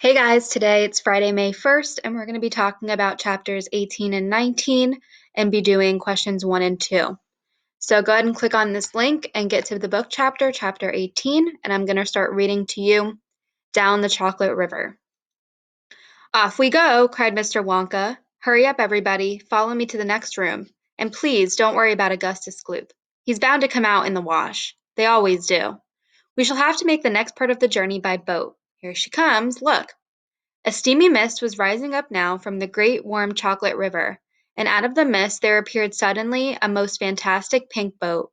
Hey guys, today it's Friday, May 1st, and we're going to be talking about chapters 18 and 19 and be doing questions 1 and 2. So go ahead and click on this link and get to the book chapter 18, and I'm going to start reading to you Down the Chocolate River. Off we go, cried Mr. Wonka. Hurry up, everybody. Follow me to the next room. And please don't worry about Augustus Gloop. He's bound to come out in the wash. They always do. We shall have to make the next part of the journey by boat. Here she comes, look. A steamy mist was rising up now from the great warm chocolate river, and out of the mist there appeared suddenly a most fantastic pink boat.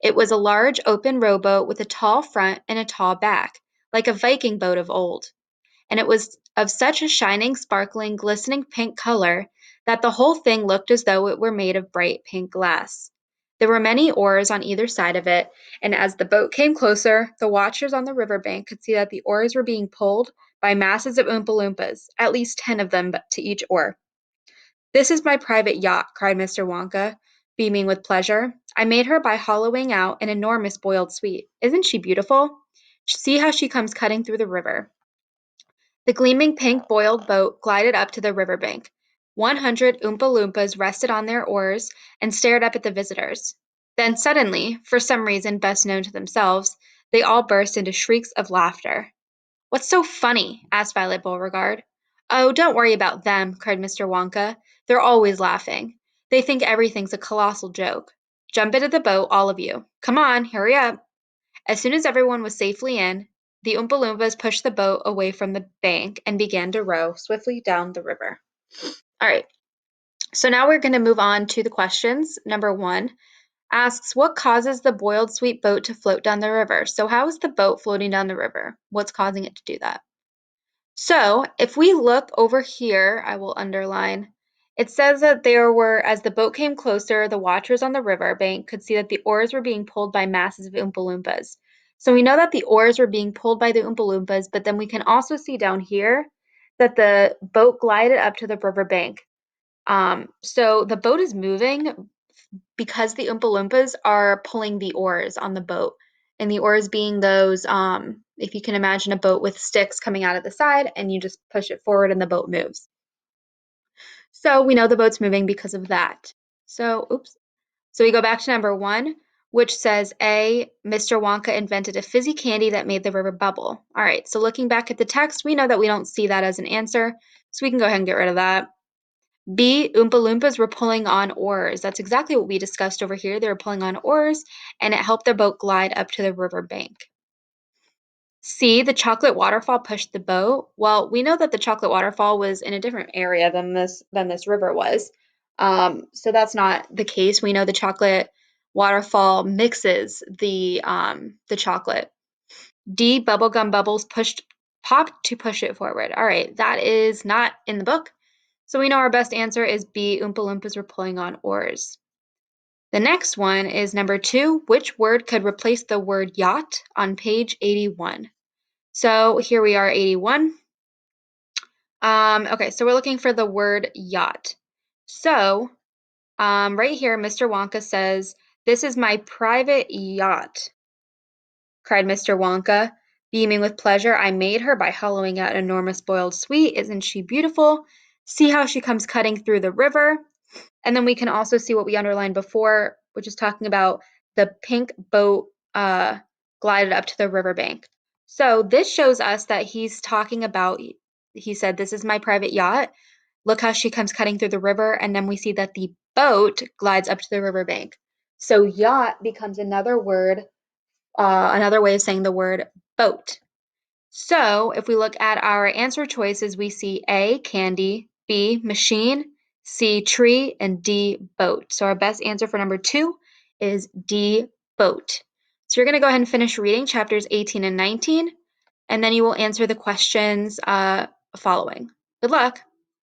It was a large open rowboat with a tall front and a tall back, like a Viking boat of old, and it was of such a shining, sparkling, glistening pink color that the whole thing looked as though it were made of bright pink glass. There were many oars on either side of it, and as the boat came closer, the watchers on the river bank could see that the oars were being pulled by masses of Oompa Loompas, at least 10 of them to each oar. "This is my private yacht," cried Mr. Wonka, beaming with pleasure. "I made her by hollowing out an enormous boiled sweet. Isn't she beautiful? See how she comes cutting through the river." The gleaming pink boiled boat glided up to the river bank. 100 Oompa Loompas rested on their oars and stared up at the visitors. Then suddenly, for some reason best known to themselves, they all burst into shrieks of laughter. "What's so funny?" asked Violet Beauregarde. "Oh, don't worry about them," cried Mr. Wonka. "They're always laughing. They think everything's a colossal joke. Jump into the boat, all of you. Come on, hurry up." As soon as everyone was safely in, the Oompa Loompas pushed the boat away from the bank and began to row swiftly down the river. All right, so now we're going to move on to the questions. Number 1 asks, what causes the boiled sweet boat to float down the river? So how is the boat floating down the river? What's causing it to do that? So if we look over here, I will underline, it says that there were, as the boat came closer, the watchers on the river bank could see that the oars were being pulled by masses of Oompa Loompas. So we know that the oars were being pulled by the Oompa Loompas, but then we can also see down here that the boat glided up to the river bank. So the boat is moving because the Oompa Loompas are pulling the oars on the boat. And the oars being those, if you can imagine a boat with sticks coming out of the side and you just push it forward and the boat moves. So we know the boat's moving because of that. So, oops. So we go back to number 1, which says A, Mr. Wonka invented a fizzy candy that made the river bubble. All right, so looking back at the text, we know that we don't see that as an answer, so we can go ahead and get rid of that. B, Oompa Loompas were pulling on oars. That's exactly what we discussed over here. They were pulling on oars, and it helped their boat glide up to the river bank. C, the chocolate waterfall pushed the boat. Well, we know that the chocolate waterfall was in a different area than this river was. So that's not the case. We know the chocolate waterfall mixes the chocolate. D, bubblegum bubbles popped to push it forward. All right, that is not in the book. So we know our best answer is B, Oompa Loompas were pulling on oars. The next one is number 2. Which word could replace the word yacht on page 81? So here we are, 81. Okay, so we're looking for the word yacht. So right here, Mr. Wonka says, "This is my private yacht," cried Mr. Wonka, beaming with pleasure. "I made her by hollowing out an enormous boiled sweet. Isn't she beautiful? See how she comes cutting through the river." And then we can also see what we underlined before, which is talking about the pink boat glided up to the riverbank. So this shows us that he's talking about, he said, "This is my private yacht. Look how she comes cutting through the river." And then we see that the boat glides up to the riverbank. So yacht becomes another word, another way of saying the word boat. So if we look at our answer choices, we see A, candy, B, machine, C, tree, and D, boat. So our best answer for number 2 is D, boat. So you're going to go ahead and finish reading chapters 18 and 19, and then you will answer the questions following. Good luck.